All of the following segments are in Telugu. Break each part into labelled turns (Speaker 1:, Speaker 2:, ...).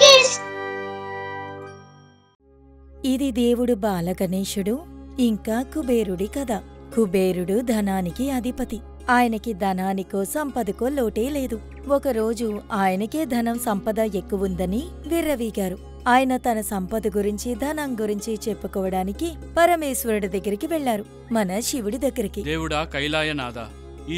Speaker 1: కిడ్స్.
Speaker 2: ఇది దేవుడు బాలగణేశుడు ఇంకా కుబేరుడి కథ. కుబేరుడు ధనానికి అధిపతి. ఆయనకి ధనానికో సంపదకో లోటే లేదు. ఒకరోజు ఆయనకే ధనం సంపద ఎక్కువుందని విర్రవీగారు. ఆయన తన సంపద గురించి ధనం గురించి చెప్పుకోవడానికి పరమేశ్వరుడి దగ్గరికి వెళ్లారు, మన శివుడి దగ్గరికి.
Speaker 3: దేవుడా కైలాయనాథ,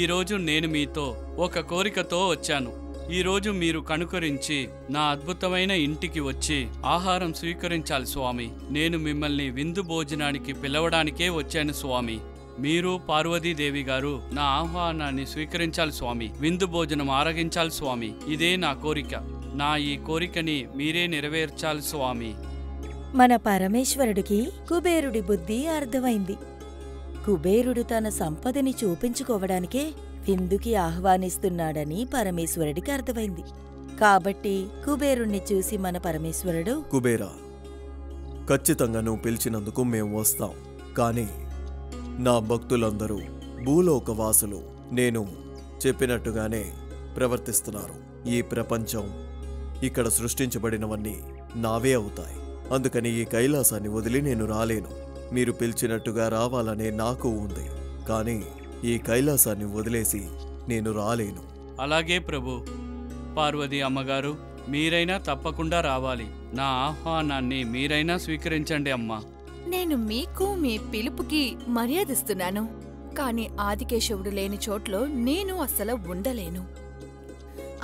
Speaker 3: ఈరోజు నేను మీతో ఒక కోరికతో వచ్చాను. ఈరోజు మీరు కనుకరించి నా అద్భుతమైన ఇంటికి వచ్చి ఆహారం స్వీకరించాలి స్వామి. నేను మిమ్మల్ని విందు భోజనానికి పిలవడానికే వచ్చాను స్వామి. మీరు పార్వతీదేవి గారు నా ఆహ్వానాన్ని స్వీకరించాలి స్వామి. విందు భోజనం ఆరగించాలి స్వామి. ఇదే నా కోరిక. నా ఈ కోరికని మీరే నెరవేర్చాలి స్వామి.
Speaker 2: మన పరమేశ్వరుడికి కుబేరుడి బుద్ధి అర్థమైంది. కుబేరుడు తన సంపదని చూపించుకోవడానికే విందుకి ఆహ్వానిస్తున్నాడని పరమేశ్వరుడికి అర్థమైంది. కాబట్టి కుబేరుణ్ణి చూసి మన పరమేశ్వరుడు,
Speaker 4: కుబేరా, ఖచ్చితంగా నువ్వు పిలిచినందుకు మేం వస్తాం. కానీ నా భక్తులందరూ భూలోకవాసులు నేను చెప్పినట్టుగానే ప్రవర్తిస్తున్నారు. ఈ ప్రపంచం ఇక్కడ సృష్టించబడినవన్నీ నావే అవుతాయి. అందుకని ఈ కైలాసాన్ని వదిలి నేను రాలేను. మీరు పిలిచినట్టుగా రావాలనే నాకు ఉంది, కానీ ఈ కైలాసాన్ని వదిలేసి నేను రాలేను.
Speaker 3: అలాగే ప్రభు. పార్వతీ అమ్మగారు, మీరైనా తప్పకుండా రావాలి. నా ఆహ్వానాన్ని మీరైనా స్వీకరించండి అమ్మా.
Speaker 5: నేను మీకు మీ పిలుపుకి మర్యాదిస్తున్నాను, కాని ఆదికేశవుడు లేని చోట్లో నేను అస్సలు ఉండలేను.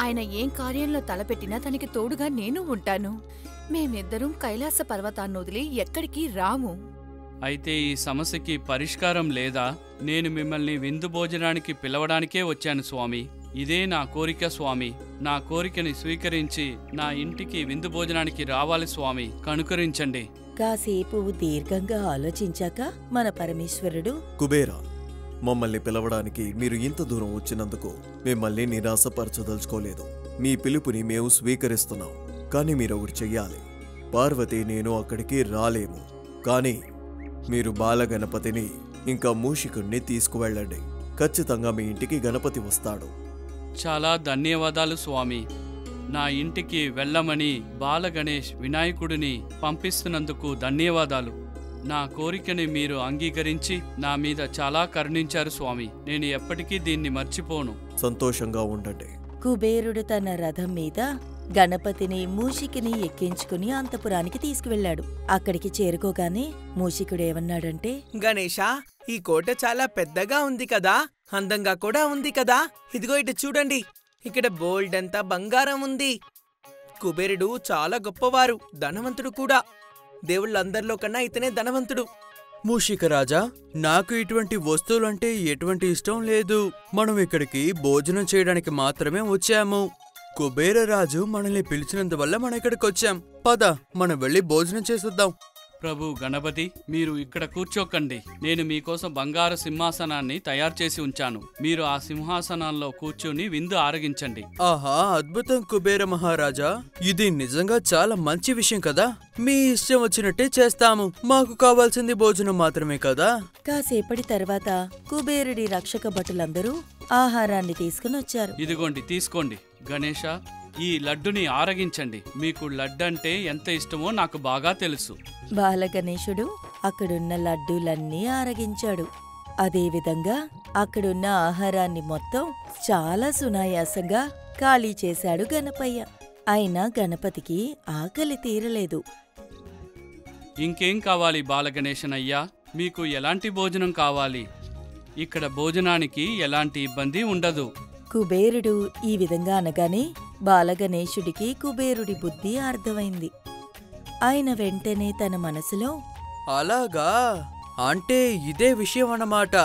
Speaker 5: ఆయన ఏం కార్యంలో తలపెట్టినా తనకి తోడుగా నేను ఉంటాను. మేమిద్దరం కైలాస పర్వతాన్ని వదిలి ఎక్కడికి రాము.
Speaker 3: అయితే ఈ సమస్యకి పరిష్కారం లేదా? నేను మిమ్మల్ని విందు భోజనానికి పిలవడానికే వచ్చాను స్వామి. ఇదే నా కోరిక స్వామి. నా కోరికని స్వీకరించి నా ఇంటికి విందు భోజనానికి రావాలి స్వామి. కనుకరించండి.
Speaker 2: కాసేపు దీర్ఘంగా ఆలోచించాక మన పరమేశ్వరుడు,
Speaker 4: కుబేరా, మమ్మల్ని పిలవడానికి మీరు ఇంత దూరం వచ్చినందుకు మిమ్మల్ని నిరాశపరచదలుచుకోలేదు. మీ పిలుపుని మేము స్వీకరిస్తున్నాం. కానీ మీరొకటి చెయ్యాలి. పార్వతి నేను అక్కడికి రాలేము, కానీ మీరు బాలగణపతిని ఇంకా మూషికుణ్ణి తీసుకువెళ్ళండి. ఖచ్చితంగా మీ ఇంటికి గణపతి వస్తాడు.
Speaker 3: చాలా ధన్యవాదాలు స్వామి. నా ఇంటికి వెళ్ళమని బాలగణేష్ వినాయకుడిని పంపిస్తున్నందుకు ధన్యవాదాలు. నా కోరికని మీరు అంగీకరించి నా మీద చాలా కరుణించారు స్వామి. నేను ఎప్పటికీ దీన్ని మర్చిపోను.
Speaker 4: సంతోషంగా ఉండండి.
Speaker 2: కుబేరుడు తన రథం మీద గణపతిని మూషికిని ఎక్కించుకుని అంతపురానికి తీసుకువెళ్లాడు. అక్కడికి చేరుకోగానే మూషికుడేమన్నాడంటే,
Speaker 6: గణేశా, ఈ కోట చాలా పెద్దగా ఉంది కదా, అందంగా కూడా ఉంది కదా. ఇదిగో ఇటు చూడండి, ఇక్కడ బోల్డంతా బంగారం ఉంది. కుబేరుడు చాలా గొప్పవారు, ధనవంతుడు కూడా. దేవుళ్ళందరిలో కన్నా ఇతనే ధనవంతుడు.
Speaker 7: మూషికరాజా, నాకు ఇటువంటి వస్తువులంటే ఎటువంటి ఇష్టం లేదు. మనం ఇక్కడికి భోజనం చేయడానికి మాత్రమే వచ్చాము. కుబేరరాజు మనల్ని పిలిచినందువల్ల మనం ఇక్కడికి వచ్చాం. పద, మనం వెళ్ళి భోజనం చేసొద్దాం.
Speaker 3: ప్రభు గణపతి, మీరు ఇక్కడ కూర్చోకండి. నేను మీకోసం బంగారు సింహాసనాన్ని తయారు చేసి ఉంచాను. మీరు ఆ సింహాసనాల్లో కూర్చుని విందు ఆరగించండి.
Speaker 7: ఆహా, అద్భుతం కుబేర మహారాజా. ఇది నిజంగా చాలా మంచి విషయం కదా. మీ ఇష్టం వచ్చినట్టే చేస్తాము. మాకు కావాల్సింది భోజనం మాత్రమే కదా.
Speaker 2: కాసేపటి తర్వాత కుబేరుడి రక్షక భటులందరూ ఆహారాన్ని తీసుకుని వచ్చారు.
Speaker 3: ఇదిగోండి, తీసుకోండి. గణేశ, ఈ లడ్డుని ఆరగించండి. మీకు లడ్డంటే ఎంత ఇష్టమో నాకు బాగా తెలుసు.
Speaker 2: బాలగణేశుడు అక్కడున్న లడ్డూలన్నీ ఆరగించాడు. అదేవిధంగా అక్కడున్న ఆహారాన్ని మొత్తం చాలా సునాయాసంగా ఖాళీ చేశాడు గణపయ్య. అయినా గణపతికి ఆకలి తీరలేదు.
Speaker 3: ఇంకేం కావాలి బాలగణేశనయ్యా? మీకు ఎలాంటి భోజనం కావాలి? ఇక్కడ భోజనానికి ఎలాంటి ఇబ్బంది ఉండదు.
Speaker 2: కుబేరుడు ఈ విధంగా అనగానే బాలగణేశుడికి కుబేరుడి బుద్ధి అర్థమైంది. ఆయన వెంటనే తన మనసులో,
Speaker 7: అలాగా, అంటే ఇదే విషయం అన్నమాట.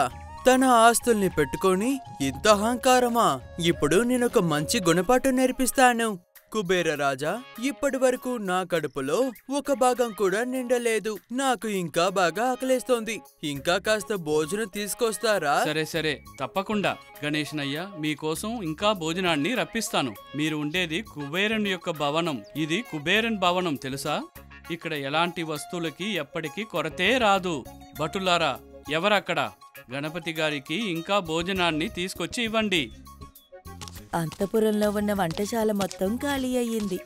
Speaker 7: తన ఆస్తుల్ని పెట్టుకొని ఇంత అహంకారమా? ఇప్పుడు నేనొక మంచి గుణపాఠం నేర్పిస్తాను. కుబేరరాజా, ఇప్పటి వరకు నా కడుపులో ఒక భాగం కూడా నిండలేదు. నాకు ఇంకా బాగా ఆకలేస్తోంది. ఇంకా కాస్త భోజనం తీసుకొస్తారా?
Speaker 3: సరే సరే, తప్పకుండా గణేశనయ్య, మీకోసం ఇంకా భోజనాన్ని రప్పిస్తాను. మీరు ఉండేది కుబేరుని యొక్క భవనం. ఇది కుబేరన్ భవనం, తెలుసా? ఇక్కడ ఎలాంటి వస్తువులకి ఎప్పటికీ కొరతే రాదు. భటులారా, ఎవరక్కడ? గణపతి గారికి ఇంకా భోజనాన్ని తీసుకొచ్చి ఇవ్వండి.
Speaker 2: అంతఃపురంలో ఉన్న వంటశాల మొత్తం ఖాళీ అయ్యింది.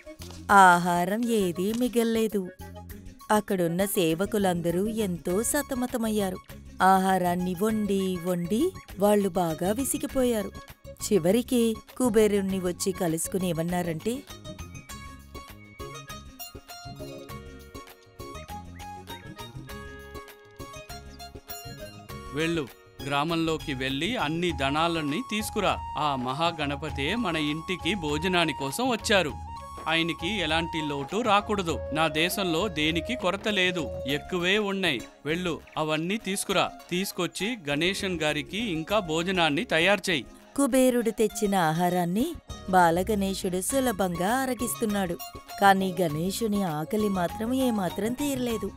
Speaker 2: ఆహారం ఏదీ మిగల్లేదు. అక్కడున్న సేవకులందరూ ఎంతో సతమతమయ్యారు. ఆహారాన్ని వండి వండి వాళ్ళు బాగా విసిగిపోయారు. చివరికి కుబేరుణ్ణి వచ్చి కలుసుకుని ఏమన్నారంటే,
Speaker 3: వెళ్ళు, గ్రామంలోకి వెళ్ళి అన్ని ధనాలన్నీ తీసుకురా. ఆ మహాగణపతే మన ఇంటికి భోజనాని కోసం వచ్చారు. ఆయనకి ఎలాంటి లోటు రాకూడదు. నా దేశంలో దేనికి కొరత లేదు, ఎక్కువే ఉన్నాయి. వెళ్ళు, అవన్నీ తీసుకురా. తీసుకొచ్చి గణేశన్ గారికి ఇంకా భోజనాన్ని తయారు చెయ్యి.
Speaker 2: కుబేరుడు తెచ్చిన ఆహారాన్ని బాలగణేశుడు సులభంగా అరగిస్తున్నాడు. కాని గణేశుని ఆకలి మాత్రం ఏమాత్రం తీరలేదు.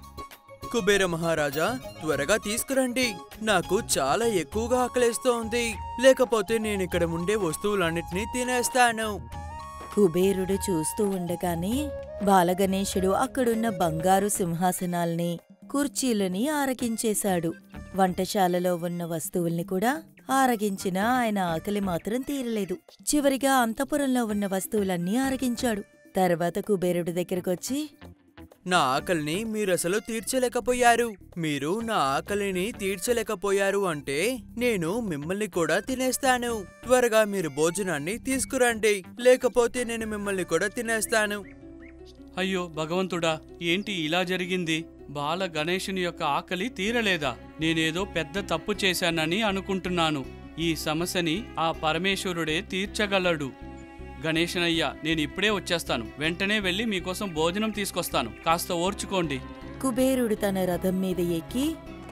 Speaker 7: కుబేర మహారాజా, త్వరగా తీసుకురండి. నాకు చాలా ఎక్కువగా ఆకలేస్తోంది. లేకపోతే నేనిక్కడ ఉండే వస్తువులన్నిటినీ తినేస్తాను.
Speaker 2: కుబేరుడు చూస్తూ ఉండగానే బాలగణేశుడు అక్కడున్న బంగారు సింహాసనాల్ని, కుర్చీలని ఆరగించేశాడు. వంటశాలలో ఉన్న వస్తువుల్ని కూడా ఆరగించినా ఆయన ఆకలి మాత్రం తీరలేదు. చివరిగా అంతఃపురంలో ఉన్న వస్తువులన్నీ ఆరగించాడు. తర్వాత కుబేరుడి దగ్గరకొచ్చి,
Speaker 7: నా ఆకలిని మీరసలు తీర్చలేకపోయారు. మీరు నా ఆకలిని తీర్చలేకపోయారు అంటే నేను మిమ్మల్ని కూడా తినేస్తాను. త్వరగా మీరు భోజనాన్ని తీసుకురండి, లేకపోతే నేను మిమ్మల్ని కూడా తినేస్తాను.
Speaker 3: అయ్యో భగవంతుడా, ఏంటి ఇలా జరిగింది? బాల గణేశుని యొక్క ఆకలి తీరలేదా? నేనేదో పెద్ద తప్పు చేశానని అనుకుంటున్నాను. ఈ సమస్యని ఆ పరమేశ్వరుడే తీర్చగలడు. గణేశనయ్య, నేను ఇప్పుడే వచ్చేస్తాను. వెంటనే వెళ్ళి మీకోసం భోజనం తీసుకొస్తాను. కాస్త ఓర్చుకోండి.
Speaker 2: కుబేరుడు తన రథం మీద ఎక్కి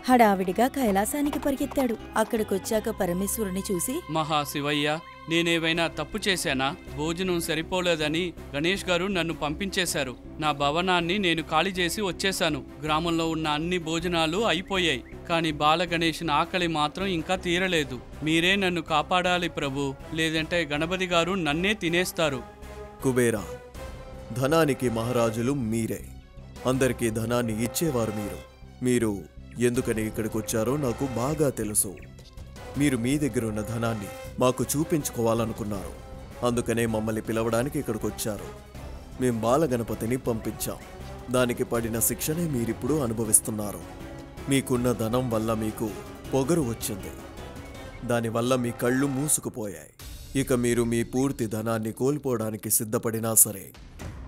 Speaker 2: హడావిడిగా కైలాసానికి పరిగెత్తాడు. అక్కడికొచ్చాక పరమేశ్వరుని చూసి,
Speaker 3: మహాశివయ్య, నేనేవైనా తప్పు చేశానా? భోజనం సరిపోలేదని గణేష్ గారు నన్ను పంపించేశారు. నా భవనాన్ని నేను ఖాళీ చేసి వచ్చేశాను. గ్రామంలో ఉన్న అన్ని భోజనాలు అయిపోయాయి. కాని బాల గణేశుని ఆకలి మాత్రం ఇంకా తీరలేదు. మీరే నన్ను కాపాడాలి ప్రభు, లేదంటే గణపతి గారు నన్నే తినేస్తారు.
Speaker 4: కుబేరా, ధనానికి మహారాజులు మీరే. అందరికీ ధనాన్ని ఇచ్చేవారు మీరు ఎందుకని ఇక్కడికొచ్చారో నాకు బాగా తెలుసు. మీరు మీ దగ్గరున్న ధనాన్ని మాకు చూపించుకోవాలనుకున్నారు. అందుకనే మమ్మల్ని పిలవడానికి ఇక్కడికొచ్చారు. మేం బాలగణపతిని పంపించాం. దానికి పడిన శిక్షనే మీరిప్పుడు అనుభవిస్తున్నారు. మీకున్న ధనం వల్ల మీకు పొగరు వచ్చింది. దానివల్ల మీ కళ్ళు మూసుకుపోయాయి. ఇక మీరు మీ పూర్తి ధనాన్ని కోల్పోవడానికి సిద్ధపడినా సరే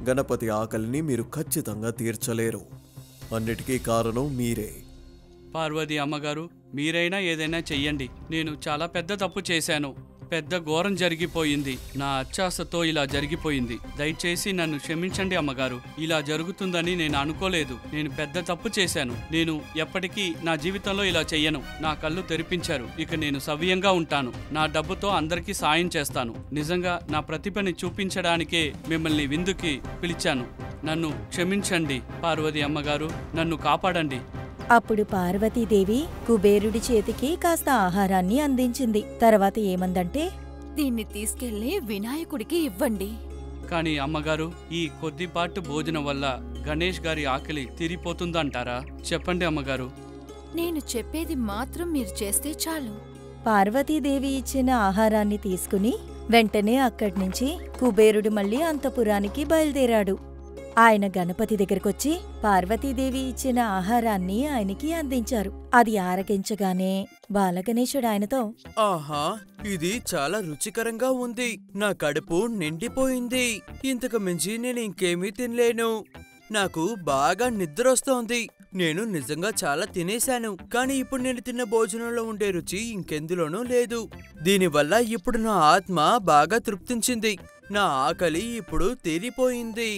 Speaker 4: గణపతి ఆకలిని మీరు ఖచ్చితంగా తీర్చలేరు. అన్నిటికీ కారణం మీరే.
Speaker 3: పార్వతి అమ్మగారు, మీరైనా ఏదైనా చెయ్యండి. నేను చాలా పెద్ద తప్పు చేశాను. పెద్ద ఘోరం జరిగిపోయింది. నా అత్యాశతో ఇలా జరిగిపోయింది. దయచేసి నన్ను క్షమించండి అమ్మగారు. ఇలా జరుగుతుందని నేను అనుకోలేదు. నేను పెద్ద తప్పు చేశాను. నేను ఎప్పటికీ నా జీవితంలో ఇలా చెయ్యను. నా కళ్ళు తెరిపించారు. ఇక నేను సవ్యంగా ఉంటాను. నా డబ్బుతో అందరికీ సాయం చేస్తాను. నిజంగా నా ప్రతిభని చూపించడానికే మిమ్మల్ని విందుకి పిలిచాను. నన్ను క్షమించండి పార్వతి అమ్మగారు, నన్ను కాపాడండి.
Speaker 2: అప్పుడు పార్వతీదేవి కుబేరుడి చేతికి కాస్త ఆహారాన్ని అందించింది. తర్వాత ఏమందంటే,
Speaker 5: దీన్ని తీసుకెళ్లి వినాయకుడికి ఇవ్వండి.
Speaker 3: కానీ అమ్మగారు, ఈ కొద్దిపాటు భోజనం వల్ల గణేష్ గారి ఆకలి తీరిపోతుందంటారా? చెప్పండి అమ్మగారు.
Speaker 5: నేను చెప్పేది మాత్రం మీరు చేస్తే చాలు.
Speaker 2: పార్వతీదేవి ఇచ్చిన ఆహారాన్ని తీసుకుని వెంటనే అక్కడ్నుంచి కుబేరుడు మళ్ళీ అంతఃపురానికి బయలుదేరాడు. ఆయన గణపతి దగ్గరకొచ్చి పార్వతీదేవి ఇచ్చిన ఆహారాన్ని ఆయనకి అందించారు. అది ఆరగించగానే బాలగణేశుడు ఆయనతో,
Speaker 7: ఆహా, ఇది చాలా రుచికరంగా ఉంది. నా కడుపు నిండిపోయింది. ఇంతకు మించి నేను ఇంకేమీ తినలేను. నాకు బాగా నిద్రొస్తోంది. నేను నిజంగా చాలా తినేశాను. కానీ ఇప్పుడు నేను తిన్న భోజనంలో ఉండే రుచి ఇంకెందులోనూ లేదు. దీనివల్ల ఇప్పుడు నా ఆత్మ బాగా తృప్తించింది. నా ఆకలి ఇప్పుడు తీరిపోయింది.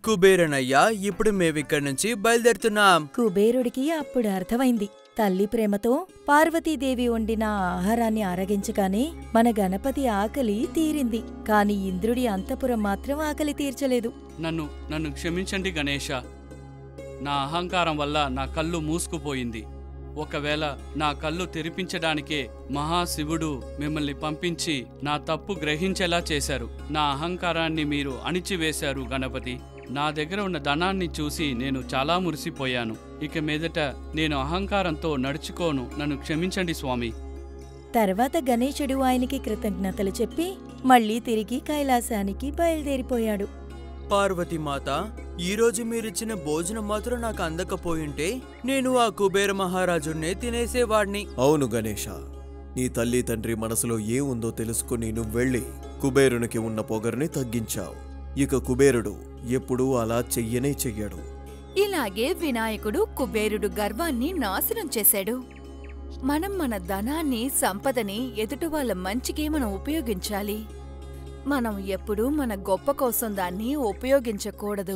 Speaker 7: కుబేరనయ్యా, ఇప్పుడు మేమిక్కడి నుంచి బయలుదేరుతున్నాం.
Speaker 2: కుబేరుడికి అప్పుడు అర్థమైంది. తల్లి ప్రేమతో పార్వతీదేవి వండిన ఆహారాన్ని ఆరగించగానే మన గణపతి ఆకలి తీరింది. కాని ఇంద్రుడి అంతఃపురం మాత్రం ఆకలి తీర్చలేదు.
Speaker 3: నన్ను క్షమించండి గణేశ. నా అహంకారం వల్ల నా కళ్ళు మూసుకుపోయింది. ఒకవేళ నా కళ్ళు తెరిపించడానికే మహాశివుడు మిమ్మల్ని పంపించి నా తప్పు గ్రహించేలా చేశారు. నా అహంకారాన్ని మీరు అణిచివేశారు గణపతి. నా దగ్గర ఉన్న ధనాన్ని చూసి నేను చాలా మురిసిపోయాను. ఇక మీదట నేను అహంకారంతో నడుచుకోను. నన్ను క్షమించండి స్వామి.
Speaker 2: తర్వాత గణేశుడు ఆయనకి కృతజ్ఞతలు చెప్పి మళ్లీ తిరిగి కైలాసానికి బయలుదేరిపోయాడు.
Speaker 7: పార్వతీమాత, ఈరోజు మీరిచ్చిన భోజనం మాత్రం నాకు అందకపోయింటే నేను ఆ కుబేర మహారాజున్నే తినేసేవాణ్ణి.
Speaker 4: అవును గణేష, నీ తల్లి తండ్రి మనసులో ఏముందో తెలుసుకుని నువ్వెళ్ళి కుబేరునికి ఉన్న పొగరుని తగ్గించావు. ఇక కుబేరుడు ఎప్పుడూ అలా చెయ్యడు.
Speaker 5: ఇలాగే వినాయకుడు కుబేరుడు గర్వాన్ని నాశనం చేశాడు. మనం మన ధనాన్ని, సంపదని ఎదుటివాళ్ళ మంచికే మనం ఉపయోగించాలి. మనం ఎప్పుడూ మన గొప్ప కోసం దాన్ని ఉపయోగించకూడదు.